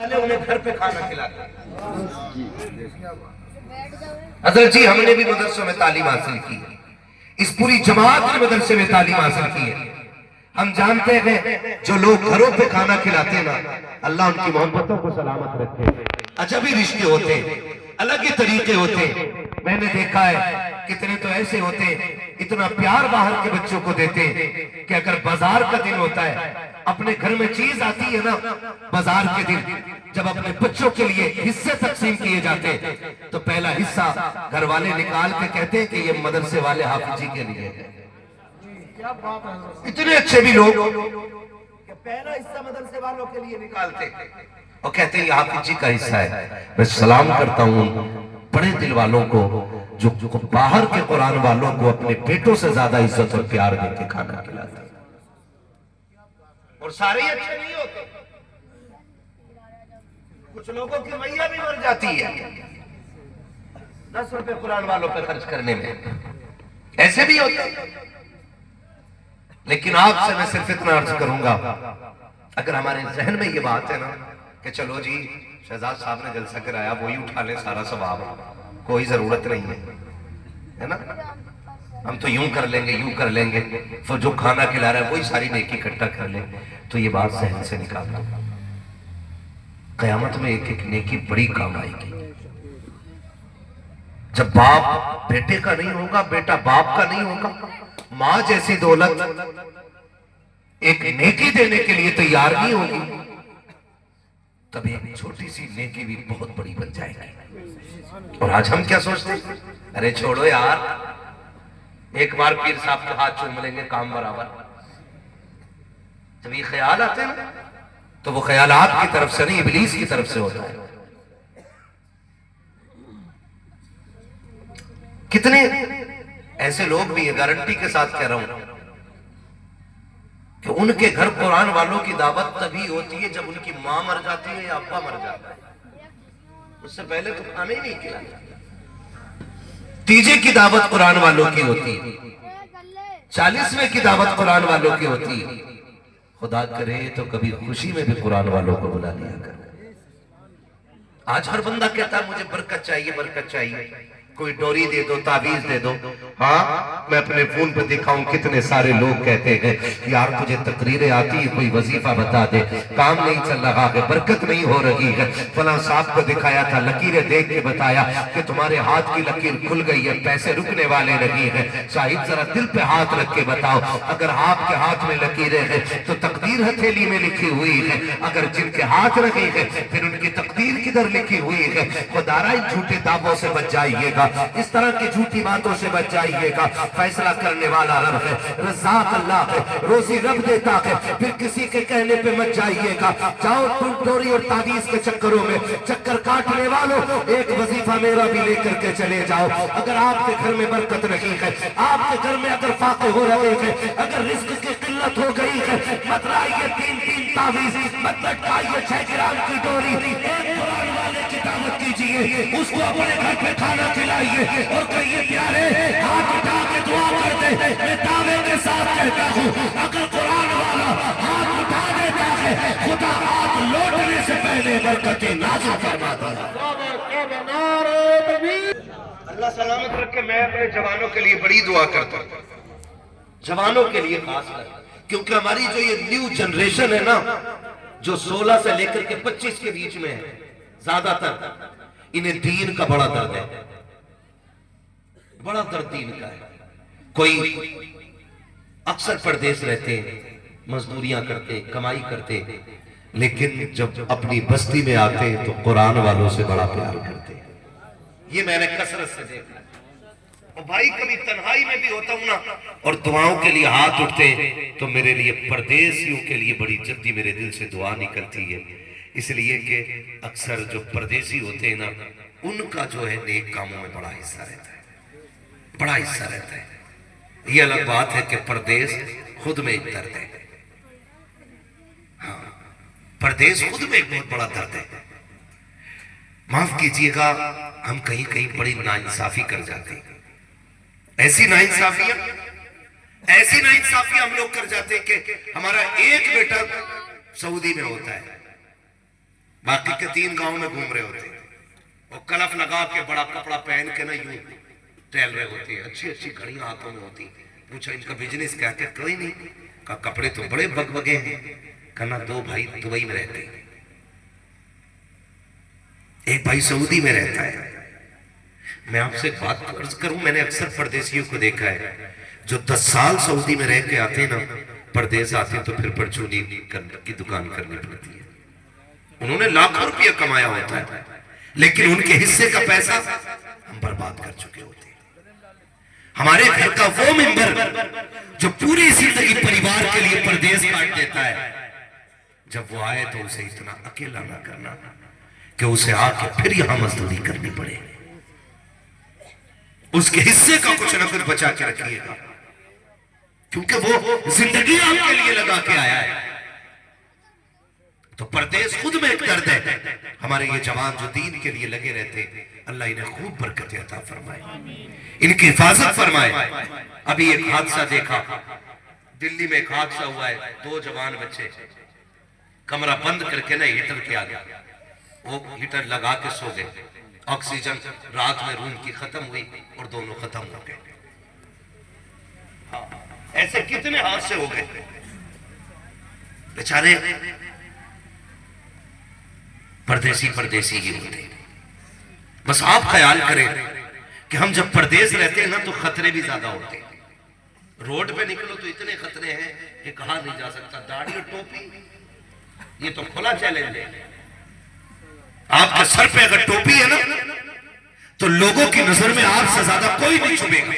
انہیں گھر پہ کھانا کھلاتے حضرت جی ہم نے بھی مدرسوں میں تعلیم حاصل کی ہے، اس پوری جماعت نے مدرسے میں تعلیم حاصل کی ہے۔ ہم جانتے ہیں جو لوگ گھروں پہ کھانا کھلاتے ہیں نا، اللہ ان کی محبتوں کو سلامت رکھے۔ عجبی رشتے ہوتے ہیں، الگ ہی طریقے ہوتے ہیں۔ میں نے دیکھا ہے کتنے تو ایسے ہوتے ہیں، اتنا پیار باہر کے بچوں کو دیتے ہیں کہ اگر بازار کا دن ہوتا ہے، اپنے گھر میں چیز آتی ہے نا بازار کے دن، جب اپنے بچوں کے لیے حصے تقسیم کیے جاتے ہیں تو پہلا حصہ گھر والے نکال کے کہتے ہیں کہ یہ مدرسے والے حافظ جی کے لیے ہے۔ اتنے اچھے بھی لوگ کہ پہلا حصہ مدرسے والوں کے لیے نکالتے اور کہتے ہیں یہ حافظ جی کا حصہ ہے۔ میں سلام کرتا ہوں بڑے دل والوں کو جو باہر کے قرآن والوں کو اپنے بیٹوں سے زیادہ عزت اور پیار دے کے کھانا کھلاتے ہیں۔ اور سارے ہی اچھے نہیں ہوتے، کچھ لوگوں کی میاں بھی مر جاتی ہے 10 روپے قرآن والوں پہ خرچ کرنے میں، ایسے بھی ہوتے ہیں۔ لیکن آپ سے میں صرف اتنا عرض کروں گا، اگر ہمارے ذہن میں یہ بات ہے نا کہ چلو جی شہزاد صاحب نے جلسہ کرایا وہی اٹھا لیں سارا ثواب، کوئی ضرورت نہیں ہے نا، ہم تو یوں کر لیں گے یوں کر لیں گے، تو جو کھانا کھلا رہا ہے وہی ساری نیکی اکٹھا کر لیں، تو یہ بات ذہن سے نکال دو۔ قیامت میں ایک ایک نیکی بڑی کام آئے گی۔ جب باپ بیٹے کا نہیں ہوگا، بیٹا باپ کا نہیں ہوگا، ماں جیسی دولت ایک نیکی دینے کے لیے تیار نہیں ہوگی، تب ایک چھوٹی سی نیکی بھی بہت بڑی بن جائے گی۔ اور آج ہم کیا سوچتے ہیں؟ ارے چھوڑو یار، ایک بار پیر صاحب کے ہاتھ چوم لیں گے کام برابر۔ جب یہ خیال آتے ہیں نا تو وہ خیال آپ کی طرف سے نہیں ابلیس کی طرف سے ہوتا ہے۔ کتنے ایسے لوگ بھی ہیں، گارنٹی کے ساتھ کہہ رہا ہوں کہ ان کے گھر قرآن والوں کی دعوت تبھی ہوتی ہے جب ان کی ماں مر جاتی ہے یا ابا مر جاتا ہے، اس سے پہلے تو کھانا ہی نہیں کھلاتا۔ تیجے کی دعوت قرآن والوں کی ہوتی ہے، 40ویں کی دعوت قرآن والوں کی ہوتی ہے۔ خدا کرے تو کبھی خوشی میں بھی قرآن والوں کو بلا لیا کر۔ آج ہر بندہ کہتا ہے مجھے برکت چاہیے برکت چاہیے، کوئی ڈوری دے دو تعویذ دے دو۔ ہاں میں اپنے فون پہ دیکھا ہوں کتنے سارے لوگ کہتے ہیں یار تجھے تقریریں آتی ہے کوئی وظیفہ بتا دے، کام نہیں چل رہا ہے، برکت نہیں ہو رہی ہے۔ فلاں صاحب کو دکھایا تھا، لکیریں دیکھ کے بتایا کہ تمہارے ہاتھ کی لکیر کھل گئی ہے، پیسے رکنے والے نہیں ہیں۔ صاحب ذرا دل پہ ہاتھ رکھ کے بتاؤ، اگر آپ کے ہاتھ میں لکیریں ہیں تو تقدیر ہتھیلی میں لکھی ہوئی ہے، اگر جن کے ہاتھ رکھی ہے پھر ان کی تقدیر کدھر لکھی ہوئی ہے؟ خدا را ان جھوٹے دعووں سے بچ جائیے گا، اس طرح کی جھوٹی باتوں سے بچ جائیے گا۔ فیصلہ کرنے والا رب ہے، رزاق اللہ ہے، روزی رب دیتا ہے، پھر کسی کے کہنے پہ مت جائیے گا۔ جاؤ تم ڈوری اور تعویذ کے چکروں میں، چکر کاٹنے والوں ایک وظیفہ میرا بھی لے کر کے چلے جاؤ۔ اگر آپ کے گھر میں برکت نہیں ہے، آپ کے گھر میں اگر فاقے ہو رہے ہیں، اگر رزق کی قلت ہو گئی ہے، مت لائیے 3 تعویذ، مت لٹکائیے 6 گرام کی ڈوری، ایک قرآن والے کی دعوت کیجئے، اس کو اپنے گھر پہ کھانا کھلائیے اور کہیے پیارے ہاتھ اٹھا کے دعا کر دے۔ میں دعوے کے ساتھ کہتا ہوں اگر قرآن والا ہاتھ اٹھا دیتا ہے، خدا ہاتھ لوٹنے سے پہلے برکتیں نازل فرماتا ہے۔ اللہ سلامت رکھے۔ میں اپنے جوانوں کے لیے بڑی دعا کرتا ہوں، جوانوں کے لیے خاص کر، کیونکہ ہماری جو یہ نیو جنریشن ہے نا، جو 16 سے لے کر کے 25 کے بیچ میں ہے، زیادہ تر انہیں دین کا بڑا درد ہے، بڑا درد دین کا ہے۔ کوئی اکثر پردیس رہتے ہیں، مزدوریاں کرتے، کمائی کرتے، لیکن جب اپنی بستی میں آتے تو قرآن والوں سے بڑا پیار کرتے۔ یہ میں نے کثرت سے دیکھا۔ اور بھائی کبھی تنہائی میں بھی ہوتا ہوں نا اور دعاؤں کے لیے ہاتھ اٹھتے تو میرے لیے پردیسیوں کے لیے بڑی جلدی میرے دل سے دعا نکلتی ہے، اس لیے کہ اکثر جو پردیسی ہوتے ہیں نا ان کا جو ہے نیک کاموں میں بڑا حصہ رہتا ہے، بڑا حصہ رہتا ہے۔ یہ الگ بات ہے کہ پردیس خود میں ایک درد ہے، ہاں پردیس خود میں ایک بہت بڑا درد ہے۔ معاف کیجئے گا ہم کہیں کہیں بڑی ناانصافی کر جاتے ہیں، ایسی ناانصافیاں ہم لوگ کر جاتے ہیں کہ ہمارا ایک بیٹا سعودی میں ہوتا ہے، باقی کے 3 گاؤں میں گھوم رہے ہوتے ہیں، اور کلف لگا کے بڑا کپڑا پہن کے نا یوں ٹہل رہے ہوتے ہیں، اچھی اچھی گھڑیاں ہاتھوں میں ہوتی ہیں۔ پوچھا ان کا بزنس کیا؟ کہ کوئی نہیں۔ کہا کپڑے تو بڑے بگ بگے ہیں۔ کہنا 2 بھائی دبئی میں رہتے ہیں، ایک بھائی سعودی میں رہتا ہے۔ میں آپ سے ایک بات عرض کروں، میں نے اکثر پردیسیوں کو دیکھا ہے جو 10 سال سعودی میں رہ کے آتے ہیں نا، پردیس آتے ہیں تو پھر پرچونی کی دکان کرنی پڑتی ہے۔ انہوں نے لاکھوں روپیہ کمایا ہوتا ہے، لیکن ان کے حصے کا پیسہ ہم برباد کر چکے ہوتے ہیں۔ ہمارے گھر کا وہ ممبر جو پوری زندگی پریوار کے لیے پردیس کاٹ دیتا ہے، جب وہ آئے تو اسے اتنا اکیلا نہ کرنا کہ اسے آ کے پھر یہاں مزدوری کرنی پڑے۔ اس کے حصے کا کچھ نہ کچھ بچا کے رکھیے گا، کیونکہ وہ زندگی آپ کے لیے لگا کے آیا ہے۔ تو پردیس خود میں ایک درد ہے۔ ہمارے یہ جوان جو دین کے لیے لگے رہتے ہیں، اللہ انہیں خوب برکت عطا فرمائے، ان کی حفاظت فرمائے۔ ابھی ایک حادثہ دیکھا، دلی میں ایک حادثہ ہوا ہے، 2 جوان بچے کمرہ بند کر کے نا ہیٹر کے آگے، وہ ہیٹر لگا کے سو گئے، آکسیجن رات میں روم کی ختم ہوئی اور دونوں ختم ہو گئے۔ ایسے کتنے حادثے ہو گئے بیچارے، پردیسی ہی ہوتے ہیں۔ بس آپ خیال کریں کہ ہم جب پردیس رہتے ہیں نا تو خطرے بھی زیادہ ہوتے ہیں۔ روڈ پہ نکلو تو اتنے خطرے ہیں کہ کہا نہیں جا سکتا۔ داڑھی اور ٹوپی یہ تو کھلا چیلنج ہے۔ آپ کے سر پہ اگر ٹوپی ہے نا تو لوگوں کی نظر میں آپ سے زیادہ کوئی نہیں چھپے گا۔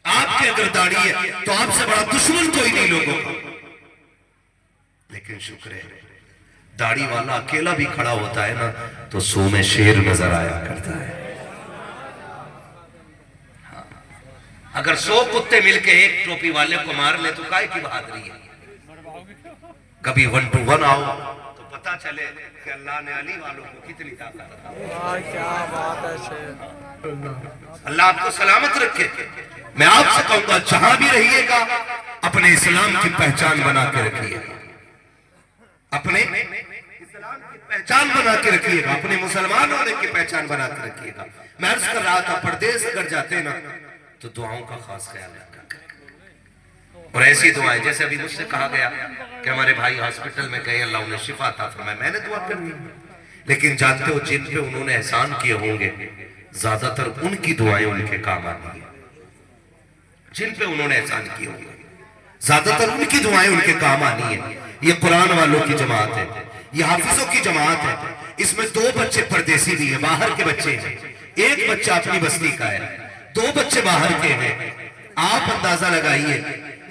آپ کے اگر داڑھی ہے تو آپ سے بڑا دشمن کوئی نہیں لوگوں کا۔ لیکن شکر ہے داڑھی والا اکیلا بھی کھڑا ہوتا ہے نا تو سو میں شیر نظر آیا کرتا ہے۔ اگر 100 کتے مل کے ایک ٹوپی والے کو مار لے تو کائے کی بہادری ہے۔ کبھی 1 to 1 آؤ تو پتا چلے کہ اللہ نے علی والوں کو کتنی طاقت عطا۔ کیا بات ہے شیر۔ اللہ آپ کو سلامت رکھے۔ میں آپ سے کہوں گا جہاں بھی رہیے گا اپنے اسلام کی پہچان بنا کے رکھیے گا، اپنے اسلام کی پہچان بنا کے رکھیے گا، اپنے مسلمان ہونے کی پہچان بنا کے رکھیے گا۔ میں عرض کر رہا تھا پردیس اگر جاتے ہیں نا تو دعاؤں کا خاص خیال رکھا کریں، اور ایسی دعائیں جیسے ابھی مجھ سے کہا گیا کہ ہمارے بھائی ہاسپٹل میں گئے، اللہ انہیں شفا عطا فرمائے، میں نے دعا کر دی، لیکن جانتے ہو جن پہ انہوں نے احسان کیے ہوں گے زیادہ تر ان کی دعائیں ان کے کام آتی ہیں۔ جن پہ انہوں نے احسان کیے ہوں گے زیادہ تر ان کی دعائیں ان کے کام آنی ہیں۔ یہ قرآن والوں کی جماعت ہے، یہ حافظوں کی جماعت ہے۔ اس میں 2 بچے پردیسی بھی ہیں، باہر کے بچے ہیں، ایک بچہ اپنی بستی کا ہے، 2 بچے باہر کے ہیں۔ آپ اندازہ لگائیے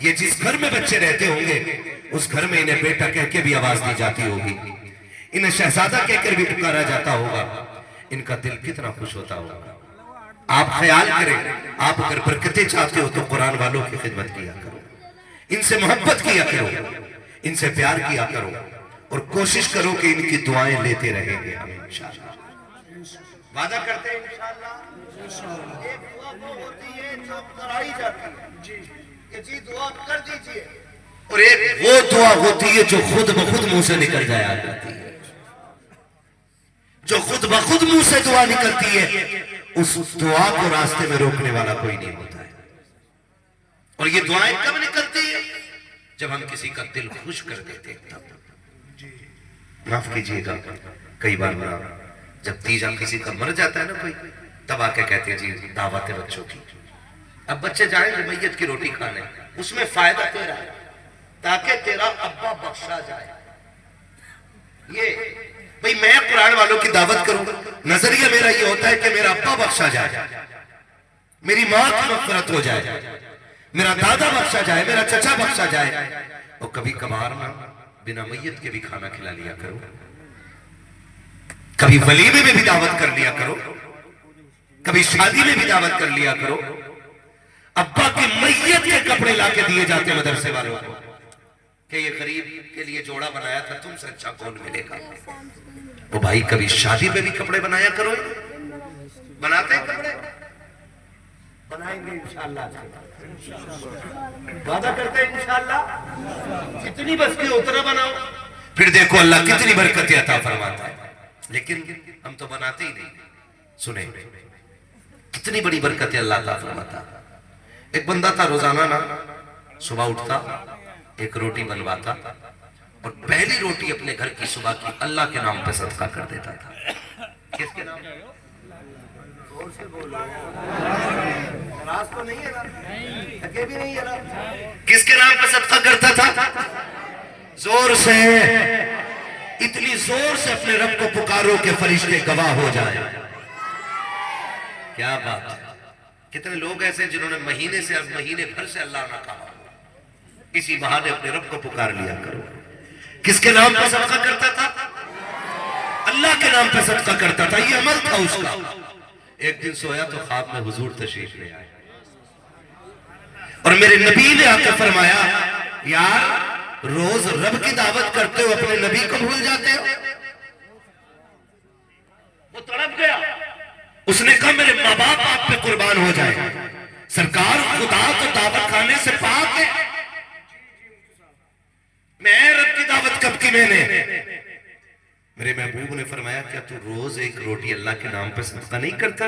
یہ جس گھر میں بچے رہتے ہوں گے اس گھر میں انہیں بیٹا کہہ کے بھی آواز دی جاتی ہوگی، انہیں شہزادہ کہہ کر بھی پکارا جاتا ہوگا، ان کا دل کتنا خوش ہوتا ہوگا۔ آپ خیال کریں، آپ اگر برکتیں چاہتے ہو تو قرآن والوں کی خدمت کیا کرو، ان سے محبت کیا کرو، ان سے پیار کیا کرو، اور کوشش کرو کہ ان کی دعائیں لیتے رہیں گے ہم انشاءاللہ۔ وعدہ کرتے ہیں انشاءاللہ۔ ایک دعا وہ ہوتی ہے جو کرائی جاتی ہے کہ جی دعا کر دیجئے، اور ایک وہ دعا ہوتی ہے جو خود بخود منہ سے نکل جایا کرتی ہے۔ جو خود بخود منہ سے دعا نکلتی ہے اس دعا کو راستے میں روکنے والا کوئی نہیں ہوتا ہے۔ اور یہ دعائیں کب نکلتی ہیں؟ جب ہم کسی کا دل خوش کر دیتے ہیں تب۔ معاف کیجئے گا، کئی بار جب تیجا کسی کا مر جاتا ہے نا کوئی، تب آ کے کہتے ہیں جی دعوت بچوں کی، اب بچے جائیں گے میت کی روٹی کھانے، اس میں فائدہ تیرا ہے تاکہ تیرا ابا بخشا جائے۔ یہ بھئی میں قرآن والوں کی دعوت کروں، نظریہ میرا یہ ہوتا ہے کہ میرا ابا بخشا جائے، میری ماں کی مغفرت ہو جائے، میرا دادا بخشا جائے، میرا چچا بخشا جائے، اور کبھی کبھار نہ بنا میت کے بھی کھانا کھلا لیا کرو، کبھی ولیمے میں بھی دعوت کر لیا کرو، کبھی شادی میں بھی دعوت کر لیا کرو۔ ابا کی میت کے کپڑے لا کے دیے جاتے مدرسے والوں کو کہ یہ غریب کے لیے جوڑا بنایا تھا، تم سے اچھا کون ملے گا۔ وہ بھائی کبھی شادی پہ بھی کپڑے بنایا کرو، بناتے ہیں کپڑے، بنائیں گے انشاءاللہ، وعدہ کرتے ہیں انشاءاللہ، جتنی بس کی اتنا بناؤ، پھر دیکھو اللہ کتنی برکتیں عطا فرماتا ہے. لیکن ہم تو بناتے ہی نہیں. سنیں کتنی بڑی برکتیں اللہ عطا فرماتا. ایک بندہ تھا روزانہ نا صبح اٹھتا ایک روٹی بنواتا اور پہلی روٹی اپنے گھر کی صبح کی اللہ کے نام پہ صدقہ کر دیتا تھا. کس کے نام؟ زور سے بولو. راز تو نہیں ہے نا؟ لگے بھی نہیں ہے نا؟ کس کے نام پہ صدقہ کرتا تھا؟ زور سے. اتنی زور سے اپنے رب کو پکارو کہ فرشتے گواہ ہو جائیں. کیا بات ہے. کتنے لوگ ایسے ہیں جنہوں نے مہینے بھر سے اللہ نہ کہا, اسی بہانے اپنے رب کو پکار لیا کرو. کس کے نام پہ صدقہ کرتا تھا؟ اللہ کے نام پہ صدقہ کرتا تھا. یہ عمل تھا اس کا. ایک دن سویا تو خواب میں حضور تشریف لے آئے اور میرے نبی نے آ کے فرمایا, یار روز رب کی دعوت کرتے ہو اپنے نبی کو بھول جاتے ہو. وہ تڑپ گیا. اس نے کہا میرے ماں باپ آپ پہ قربان ہو جائے, سرکار خدا تو دعوت کھانے سے پاک ہے, میں رب کی دعوت کب کی میں نے. میرے محبوب نے فرمایا کیا تو روز ایک روٹی اللہ کے نام پہ صدقہ نہیں کرتا؟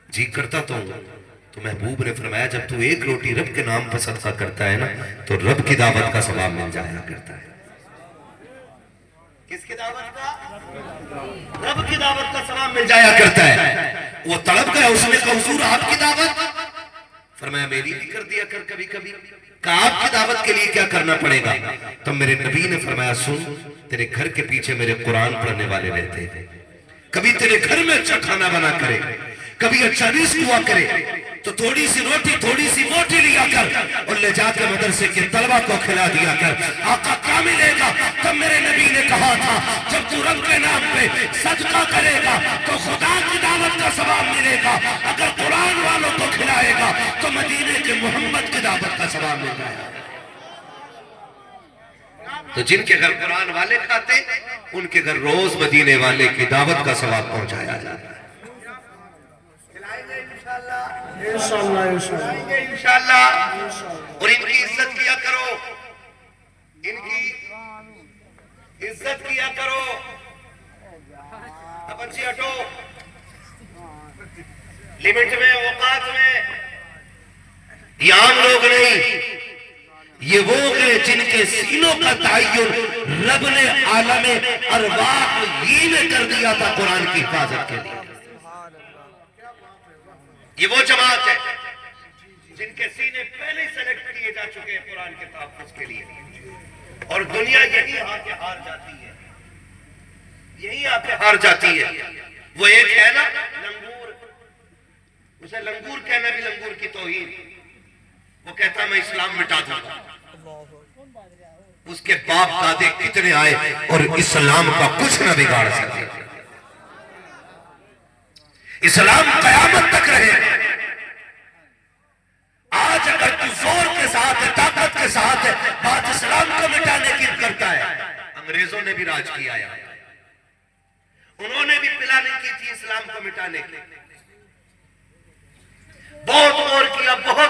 جی کرتا تو ہوں. تو محبوب نے فرمایا جب تو ایک روٹی رب کے نام پہ صدقہ کرتا ہے نا تو رب کی دعوت کا ثواب مل جایا کرتا ہے. کس کی دعوت کا؟ رب کی دعوت کا ثواب مل جایا کرتا ہے. وہ تڑپ گیا. اس نے کہا حضور آپ کی دعوت؟ فرمایا میری بھی کر دیا کر کبھی کبھی. کہا آپ کی دعوت کے لیے کیا کرنا پڑے گا؟ تو میرے نبی نے فرمایا سن, تیرے گھر کے پیچھے میرے قرآن پڑھنے والے رہتے ہیں, کبھی تیرے گھر میں اچھا کھانا بنا کرے, کبھی اچھا رزق ہوا کرے تو تھوڑی سی روٹی تھوڑی سی موٹی لیا کر اور لے جا کے مدرسے کے طلبہ کو کھلا دیا کر. آقا کیا ملے گا؟ تب میرے نبی نے کہا تھا جب تو رب کے نام پہ صدقہ کرے گا تو خدا کی دعوت کا ثواب ملے گا, اگر قرآن والوں کو کھلائے گا تو مدینے کے محمد کی دعوت کا ثواب مل جائے گا. تو جن کے گھر قرآن والے کھاتے ان کے گھر روز مدینے والے کی دعوت کا ثواب پہنچایا جاتا ہے. انشاءاللہ. اور ان کی عزت کیا کرو, ان کی عزت کیا کرو. اب بچے ہٹو, لمٹ میں اوقات میں. یہ عام لوگ نہیں, یہ وہ ہیں جن کے سینوں کا تعین رب نے عالم ارواح ہی میں کر دیا تھا قرآن کی حفاظت کے لیے. یہ وہ جماعت ہے جن کے سینے پہلے سلیکٹ کیے جا چکے ہیں قرآن کے تحفظ کے لیے, اور دنیا یہی آ کے ہار جاتی ہے, یہی آ کے ہار جاتی ہے. وہ ایک ہے نا لنگور, اسے لنگور کہنا بھی لنگور کی توہین. وہ کہتا میں اسلام مٹا دوں گا. اس کے باپ دادے کتنے آئے اور اسلام کا کچھ نہ بگاڑ سکے. اسلام قیامت تک رہے. آج اگر تو زور کے ساتھ طاقت کے ساتھ بات اسلام کو مٹانے کی کرتا ہے, انگریزوں نے بھی راج کیا ہے, انہوں نے بھی پلاننگ کی تھی اسلام کو مٹانے کی. بہت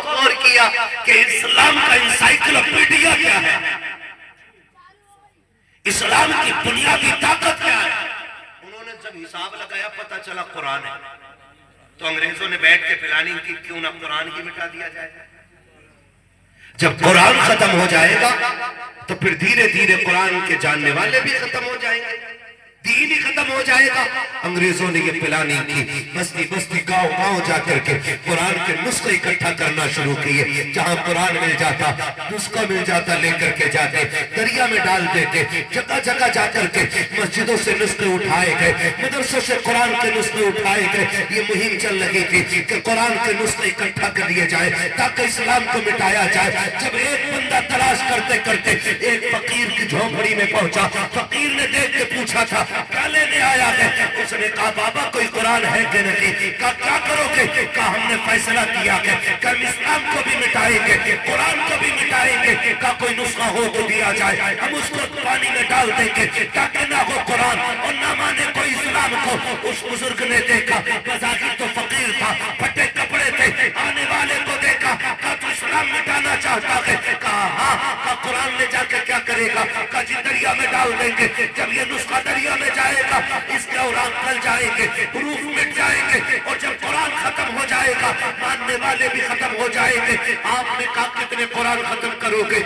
غور کیا کہ اسلام کا انسائکلوپیڈیا کیا ہے, اسلام کی بنیادی طاقت کیا ہے. انہوں نے جب حساب لگایا پتا چلا قرآن ہے, تو انگریزوں نے بیٹھ کے پلاننگ کی کیوں نہ قرآن ہی مٹا دیا جائے. جب قرآن ختم ہو جائے گا تو پھر دھیرے دھیرے قرآن کے جاننے والے بھی ختم ہو جائیں گے, دین ہی ختم ہو جائے گا. انگریزوں نے یہ پلاننگ کی, بستی بستی گاؤں گاؤں جا کر کے قرآن کے نسخے اکٹھا کرنا شروع کیے. جہاں قرآن مل جاتا نسخہ مل جاتا لے کر کے جاتے دریا میں ڈال دیتے. جگہ جگہ جا کر کے مسجدوں سے نسخے اٹھائے گئے, مدرسوں سے قرآن کے نسخے اٹھائے گئے. یہ مہم چل رہی تھی کہ قرآن کے نسخے اکٹھا کر لیے جائے تاکہ اسلام کو مٹایا جائے. جب ایک بندہ تلاش کرتے کرتے ایک فقیر کی جھونپڑی میں پہنچا, فقیر نے دیکھ کے پوچھا تھا کیا لینے آیا ہے؟ اس نے کہا بابا کوئی قرآن ہے کہ نہیں. کہا کیا کرو گے؟ کہا ہم نے فیصلہ کیا کہ ہم اسلام کو بھی مٹائیں گے قرآن کو بھی مٹائیں گے. کہا کوئی نسخہ ہو تو دیا جائے, ہم اس کو پانی میں ڈال دیں گے تاکہ نہ ہو قرآن اور نہ مانے کوئی اسلام کو. اس بزرگ نے دیکھا, بظاہر تو فقیر تھا, پھٹے کپڑے تھے, آنے والے کو دیکھا, کہا تو اسلام مٹانا چاہتا ہے؟ کہا ہاں. کہا قرآن لے جا کے کیا کریں کرے گا؟ کہا جی دریا میں ڈال دیں گے. جب یہ نسخہ دریا میں جائے گا اس کے اوران کل جائیں گے, حروف مٹ جائیں گے, اور جب قرآن ختم ہو جائے گا ماننے والے بھی ختم ہو جائیں گے. آپ نے کہا کتنے قرآن ختم کرو گے؟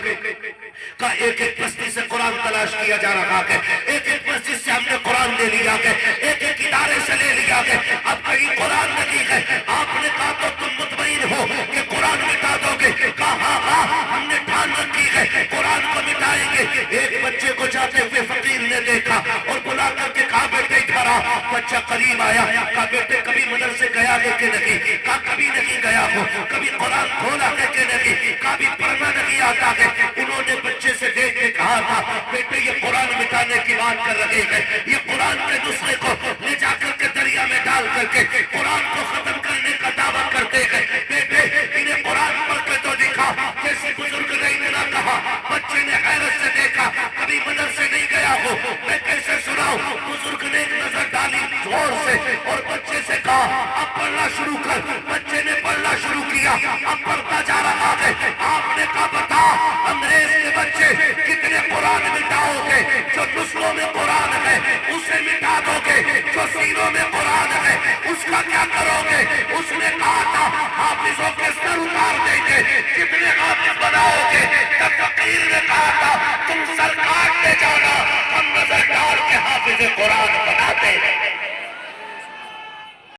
کہا ایک ایک بستی سے قرآن تلاش کیا جا رہا ہے, ایک ایک مسجد سے ہم نے قرآن لے لیا ہے, ایک ایک ادارے سے لے لیا ہے, اب کہیں قرآن نہیں ہے. آپ نے کہا تو تم مطمئن ہو کہ قرآن مٹا دو گے؟ کہا ہاں ہاں ہم نے ٹھان رکھی ہے قرآن کو مٹائیں گے. ایک بچے کو جاتے ہوئے فقیر نے دیکھا اور بلا کر کے کہا بیٹے ادھر آ. بچہ قریب آیا, کہا بیٹے کبھی مدرسے گیا ہے کہ نہیں؟ کہا کبھی نہیں گیا ہو. کبھی قرآن کھولا ہے کہ نہیں؟ کبھی پڑھنا نہیں آتا ہے. انہوں نے بچے سے دیکھ کے کہا تھا بیٹے یہ قرآن مٹانے کی بات کر رہے ہیں, یہ قرآن کے نسخے کو لے جا کر کے دریا میں ڈال کر کے قرآن کو ختم کرنے کا دعویٰ کرتے ہیں. بیٹے انہیں قرآن پڑھ کے تو دکھا. جیسے بزرگ نے اتنا کہا بچے نے حیرت سے دیکھا, کبھی مدرسے نہیں گیا ہو میں کیسے سناؤں. بزرگ نے ایک نظر ڈالی زور سے اور بچے سے کہا اب پڑھنا شروع کر. بچے نے پڑھنا شروع کیا, اب پڑھتا جا رہا ہے. آپ نے کہا بتا انگریز کے بچے کتنے قرآن مٹاؤ گے؟ جو نسخوں میں قرآن ہے اسے مٹا دو گے.